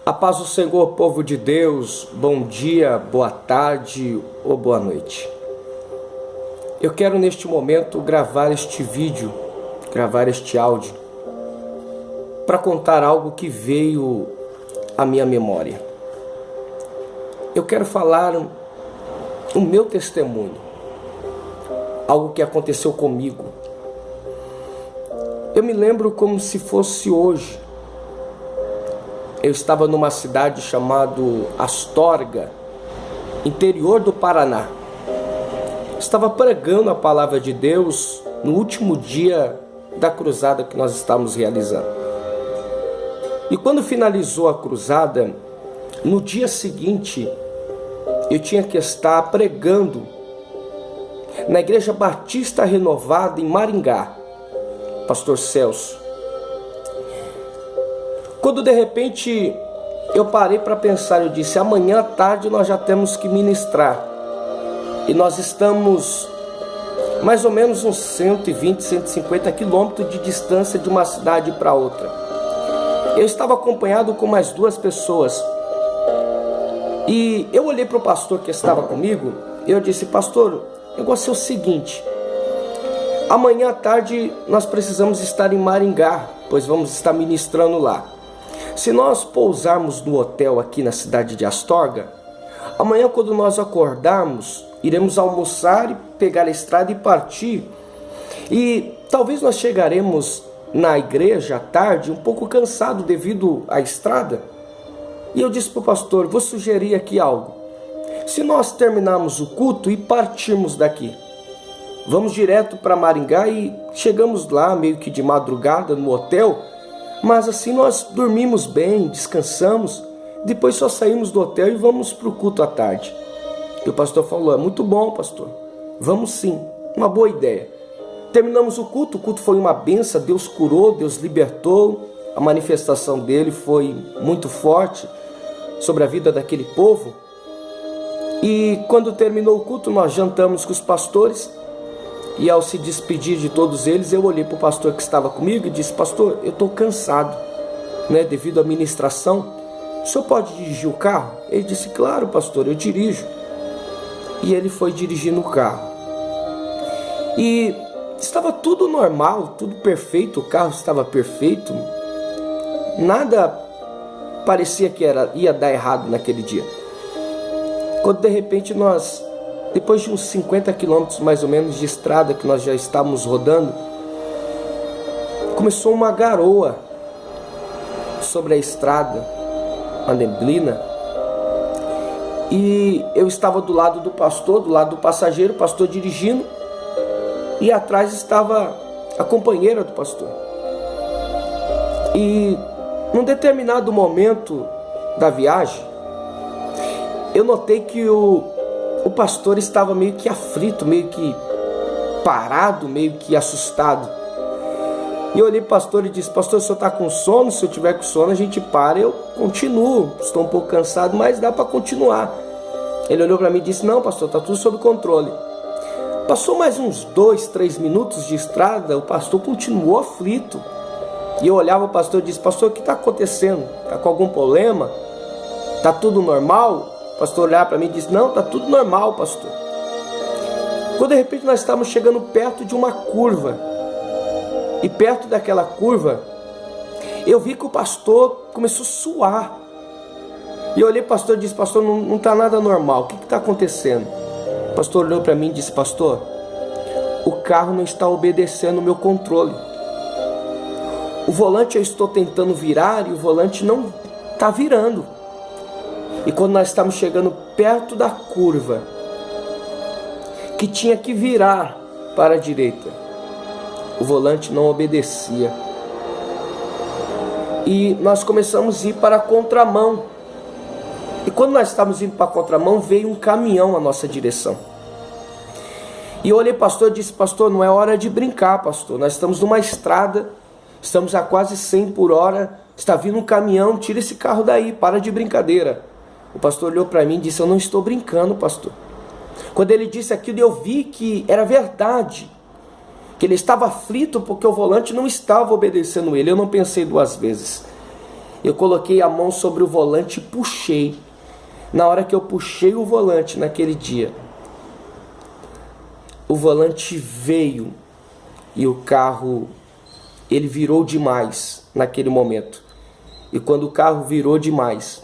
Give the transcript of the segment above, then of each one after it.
A paz do Senhor, povo de Deus, bom dia, boa tarde ou boa noite. Eu quero neste momento gravar este vídeo, gravar este áudio, para contar algo que veio à minha memória. Eu quero falar o meu testemunho, algo que aconteceu comigo. Eu me lembro como se fosse hoje. Eu estava numa cidade chamada Astorga, interior do Paraná. Estava pregando a palavra de Deus no último dia da cruzada que nós estávamos realizando. E quando finalizou a cruzada, no dia seguinte, eu tinha que estar pregando na Igreja Batista Renovada em Maringá, Pastor Celso. Quando de repente eu parei para pensar, eu disse, amanhã à tarde nós já temos que ministrar. E nós estamos mais ou menos uns 120, 150 quilômetros de distância de uma cidade para outra. Eu estava acompanhado com mais duas pessoas. E eu olhei para o pastor que estava comigo e eu disse, pastor, o negócio é o seguinte, amanhã à tarde nós precisamos estar em Maringá, pois vamos estar ministrando lá. Se nós pousarmos no hotel aqui na cidade de Astorga, amanhã quando nós acordarmos, iremos almoçar e pegar a estrada e partir. E talvez nós chegaremos na igreja à tarde um pouco cansado devido à estrada. E eu disse para o pastor, vou sugerir aqui algo. Se nós terminarmos o culto e partirmos daqui, vamos direto para Maringá e chegamos lá meio que de madrugada no hotel, mas assim nós dormimos bem, descansamos, depois só saímos do hotel e vamos para o culto à tarde. E o pastor falou, é muito bom, pastor, vamos sim, uma boa ideia. Terminamos o culto foi uma benção, Deus curou, Deus libertou, a manifestação dele foi muito forte sobre a vida daquele povo. E quando terminou o culto, nós jantamos com os pastores. E ao se despedir de todos eles, eu olhei para o pastor que estava comigo e disse, pastor, eu estou cansado, devido à ministração. O senhor pode dirigir o carro? Ele disse, claro, pastor, eu dirijo. E ele foi dirigindo o carro. E estava tudo normal, tudo perfeito, o carro estava perfeito. Nada parecia que ia dar errado naquele dia. Quando de repente nós, depois de uns 50 quilômetros mais ou menos de estrada que nós já estávamos rodando, começou uma garoa sobre a estrada, uma neblina, e eu estava do lado do pastor, do lado do passageiro, o pastor dirigindo, e atrás estava a companheira do pastor. E num determinado momento da viagem, eu notei que o pastor estava meio que aflito, meio que parado, meio que assustado. E eu olhei para o pastor e disse, pastor, o senhor está com sono? Se eu tiver com sono, a gente para. Eu continuo, estou um pouco cansado, mas dá para continuar. Ele olhou para mim e disse, não, pastor, está tudo sob controle. Passou mais uns 2, 3 minutos de estrada, o pastor continuou aflito. E eu olhava o pastor e disse, pastor, o que está acontecendo? Está com algum problema? Está tudo normal? O pastor olhava para mim e disse, não, está tudo normal, pastor. Quando de repente nós estávamos chegando perto de uma curva, e perto daquela curva, eu vi que o pastor começou a suar. E eu olhei para o pastor e disse, pastor, não está nada normal, o que está acontecendo? O pastor olhou para mim e disse, pastor, o carro não está obedecendo o meu controle. O volante eu estou tentando virar e o volante não está virando. E quando nós estamos chegando perto da curva, que tinha que virar para a direita, o volante não obedecia. E nós começamos a ir para a contramão. E quando nós estávamos indo para a contramão, veio um caminhão à nossa direção. E eu olhei para o pastor e disse, pastor, não é hora de brincar, pastor. Nós estamos numa estrada, estamos a quase 100 por hora, está vindo um caminhão, tira esse carro daí, para de brincadeira. O pastor olhou para mim e disse, eu não estou brincando, pastor. Quando ele disse aquilo, eu vi que era verdade. Que ele estava aflito porque o volante não estava obedecendo ele. Eu não pensei duas vezes. Eu coloquei a mão sobre o volante e puxei. Na hora que eu puxei o volante naquele dia, o volante veio e o carro, ele virou demais naquele momento. E quando o carro virou demais,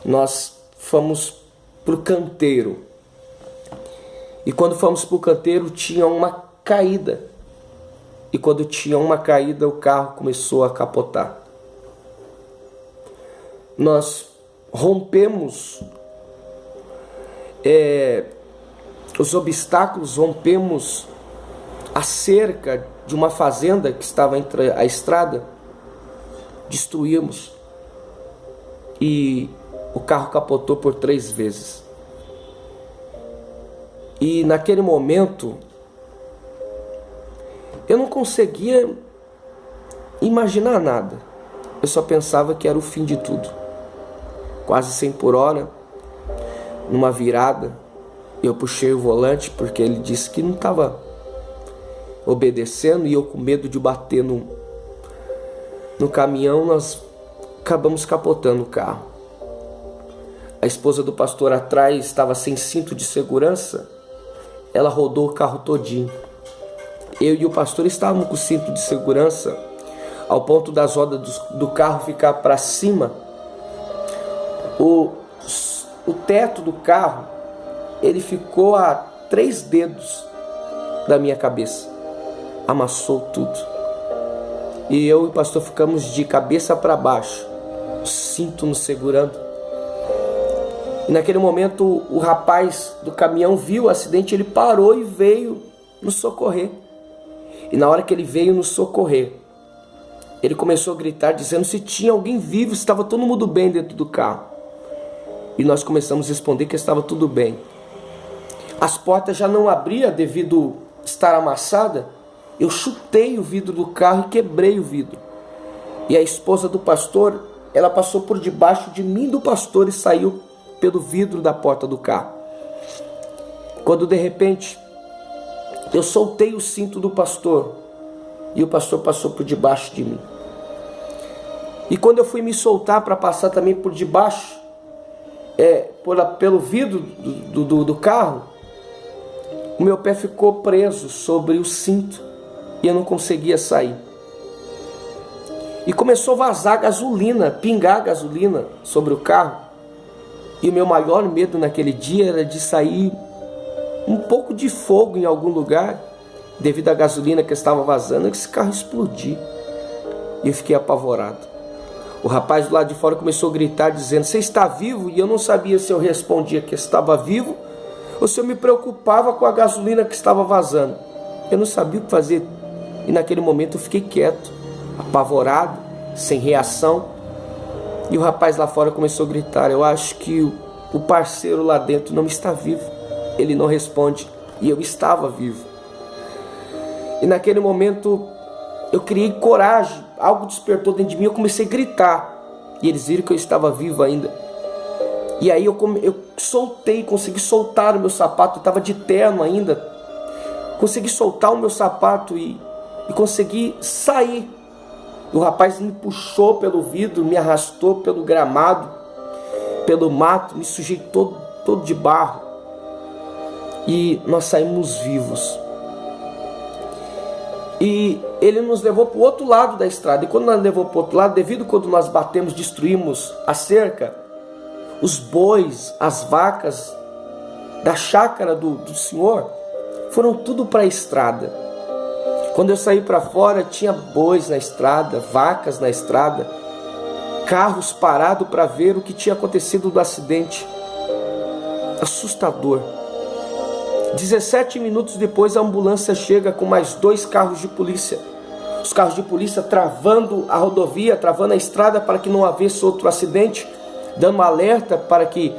nós fomos para o canteiro. E quando fomos para o canteiro, tinha uma caída. E quando tinha uma caída, o carro começou a capotar. Nós rompemos os obstáculos, rompemos a cerca de uma fazenda que estava entre a estrada, destruímos e o carro capotou por 3 vezes. E naquele momento eu não conseguia imaginar nada. Eu só pensava que era o fim de tudo. Quase 100 por hora, numa virada, eu puxei o volante porque ele disse que não estava obedecendo, e eu com medo de bater no caminhão, nós acabamos capotando o carro. A esposa do pastor atrás estava sem cinto de segurança, ela rodou o carro todinho. Eu e o pastor estávamos com o cinto de segurança, ao ponto das rodas do carro ficar para cima. O teto do carro, ele ficou a 3 dedos da minha cabeça. Amassou tudo. E eu e o pastor ficamos de cabeça para baixo, o cinto nos segurando. E naquele momento o rapaz do caminhão viu o acidente, ele parou e veio nos socorrer. E na hora que ele veio nos socorrer, ele começou a gritar dizendo se tinha alguém vivo, se estava todo mundo bem dentro do carro. E nós começamos a responder que estava tudo bem. As portas já não abriam devido estar amassada. Eu chutei o vidro do carro e quebrei o vidro. E a esposa do pastor, ela passou por debaixo de mim do pastor e saiu pelo vidro da porta do carro. Quando de repente eu soltei o cinto do pastor e o pastor passou por debaixo de mim. E quando eu fui me soltar para passar também por debaixo, pelo vidro do carro, o meu pé ficou preso sobre o cinto e eu não conseguia sair. E começou a vazar gasolina, pingar gasolina sobre o carro. E o meu maior medo naquele dia era de sair um pouco de fogo em algum lugar, devido à gasolina que estava vazando, que esse carro explodir. E eu fiquei apavorado. O rapaz do lado de fora começou a gritar dizendo, você está vivo? E eu não sabia se eu respondia que estava vivo ou se eu me preocupava com a gasolina que estava vazando. Eu não sabia o que fazer. E naquele momento eu fiquei quieto, apavorado, sem reação. E o rapaz lá fora começou a gritar, eu acho que o parceiro lá dentro não está vivo. Ele não responde. E eu estava vivo. E naquele momento eu criei coragem, algo despertou dentro de mim, eu comecei a gritar. E eles viram que eu estava vivo ainda. E aí eu soltei, consegui soltar o meu sapato, eu estava de terno ainda. Consegui soltar o meu sapato e consegui sair. O rapaz me puxou pelo vidro, me arrastou pelo gramado, pelo mato, me sujei todo de barro. E nós saímos vivos. E ele nos levou para o outro lado da estrada. E quando nós levou para o outro lado, devido quando nós batemos, destruímos a cerca, os bois, as vacas da chácara do senhor foram tudo para a estrada. Quando eu saí para fora, tinha bois na estrada, vacas na estrada, carros parados para ver o que tinha acontecido do acidente. Assustador. 17 minutos depois, a ambulância chega com mais 2 carros de polícia. Os carros de polícia travando a rodovia, travando a estrada para que não houvesse outro acidente, dando um alerta para que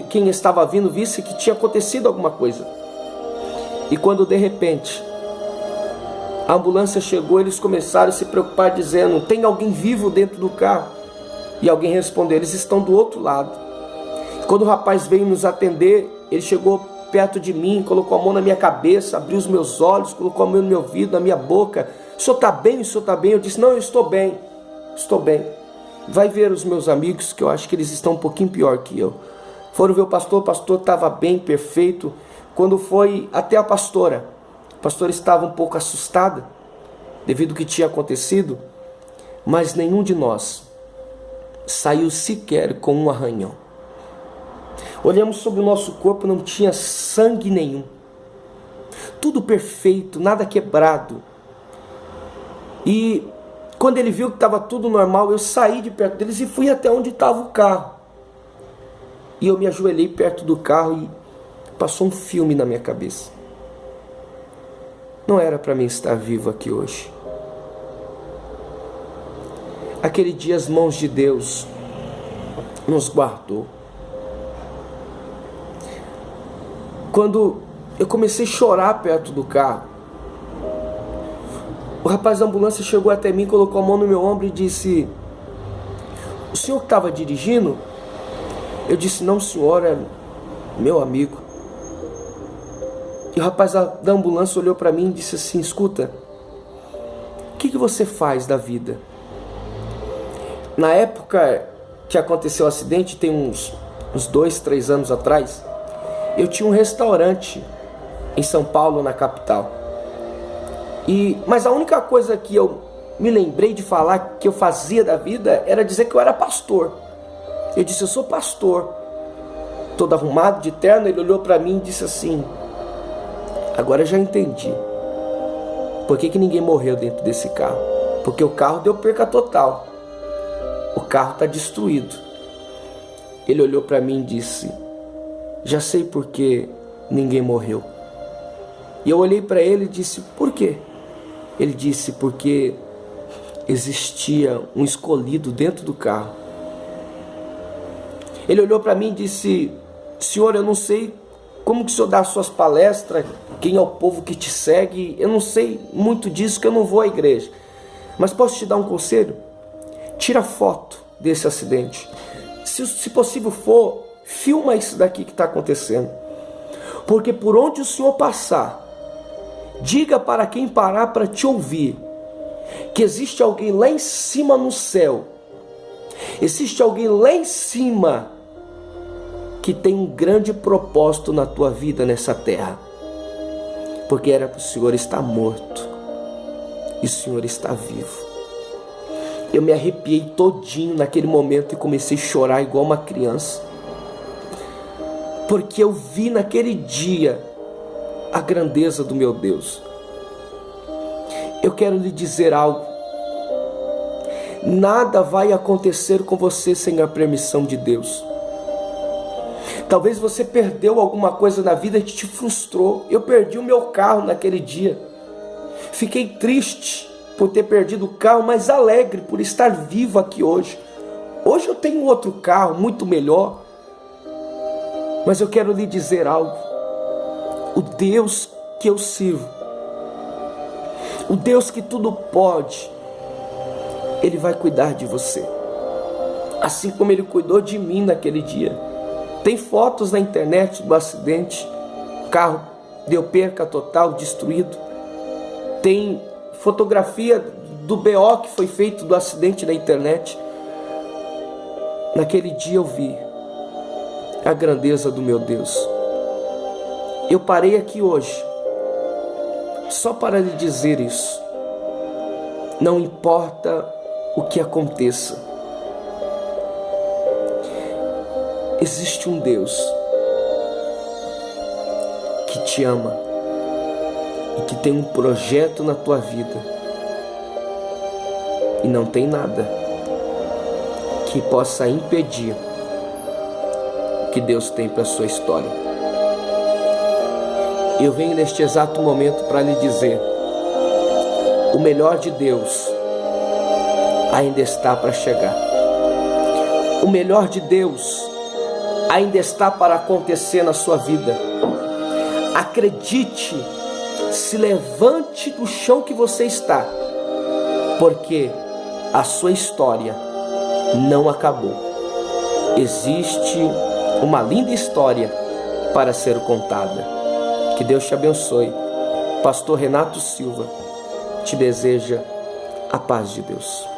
quem estava vindo visse que tinha acontecido alguma coisa. E quando de repente a ambulância chegou, eles começaram a se preocupar dizendo, tem alguém vivo dentro do carro? E alguém respondeu, eles estão do outro lado. E quando o rapaz veio nos atender, ele chegou perto de mim, colocou a mão na minha cabeça, abriu os meus olhos, colocou a mão no meu ouvido, na minha boca. O senhor está bem? O senhor está bem? Eu disse, não, eu estou bem. estou bem. Vai ver os meus amigos, que eu acho que eles estão um pouquinho pior que eu. Foram ver o pastor estava bem, perfeito. Quando foi até a pastora estava um pouco assustada, devido ao que tinha acontecido, mas nenhum de nós saiu sequer com um arranhão. Olhamos sobre o nosso corpo, não tinha sangue nenhum. Tudo perfeito, nada quebrado. E quando ele viu que estava tudo normal, eu saí de perto deles e fui até onde estava o carro. E eu me ajoelhei perto do carro e passou um filme na minha cabeça. Não era para mim estar vivo aqui hoje. Aquele dia as mãos de Deus nos guardou. Quando eu comecei a chorar perto do carro, o rapaz da ambulância chegou até mim, colocou a mão no meu ombro e disse: o senhor que estava dirigindo? Eu disse: não, senhor, é meu amigo. E o rapaz da ambulância olhou para mim e disse assim: escuta, o que você faz da vida? Na época que aconteceu o acidente, tem uns 2, 3 anos atrás, eu tinha um restaurante em São Paulo, na capital. Mas a única coisa que eu me lembrei de falar que eu fazia da vida era dizer que eu era pastor. Eu disse: eu sou pastor. Todo arrumado, de terno. Ele olhou para mim e disse assim: agora eu já entendi por que ninguém morreu dentro desse carro. Porque o carro deu perca total. O carro está destruído. Ele olhou para mim e disse: já sei por que ninguém morreu. E eu olhei para ele e disse: por quê? Ele disse: porque existia um escolhido dentro do carro. Ele olhou para mim e disse: senhor, eu não sei como que o senhor dá as suas palestras, quem é o povo que te segue, eu não sei muito disso, que eu não vou à igreja. Mas posso te dar um conselho? Tira foto desse acidente. Se possível for, filma isso daqui que está acontecendo. Porque por onde o senhor passar, diga para quem parar para te ouvir, que existe alguém lá em cima no céu, existe alguém lá em cima que tem um grande propósito na tua vida nessa terra. Porque era para o senhor estar morto e o senhor está vivo. Eu me arrepiei todinho naquele momento e comecei a chorar igual uma criança. Porque eu vi naquele dia a grandeza do meu Deus. Eu quero lhe dizer algo. Nada vai acontecer com você sem a permissão de Deus. Talvez você perdeu alguma coisa na vida que te frustrou. Eu perdi o meu carro naquele dia. Fiquei triste por ter perdido o carro, mas alegre por estar vivo aqui hoje. Hoje eu tenho outro carro muito melhor. Mas eu quero lhe dizer algo. O Deus que eu sirvo, o Deus que tudo pode, Ele vai cuidar de você. Assim como Ele cuidou de mim naquele dia. Tem fotos na internet do acidente. O carro deu perca total, destruído. Tem fotografia do BO que foi feito do acidente na internet. Naquele dia eu vi a grandeza do meu Deus. Eu parei aqui hoje só para lhe dizer isso. Não importa o que aconteça, existe um Deus que te ama e que tem um projeto na tua vida. E não tem nada que possa impedir o que Deus tem para a sua história. Eu venho neste exato momento para lhe dizer: o melhor de Deus ainda está para chegar. O melhor de Deus ainda está para acontecer na sua vida. Acredite, se levante do chão que você está, porque a sua história não acabou. Existe uma linda história para ser contada. Que Deus te abençoe. Pastor Renato Silva te deseja a paz de Deus.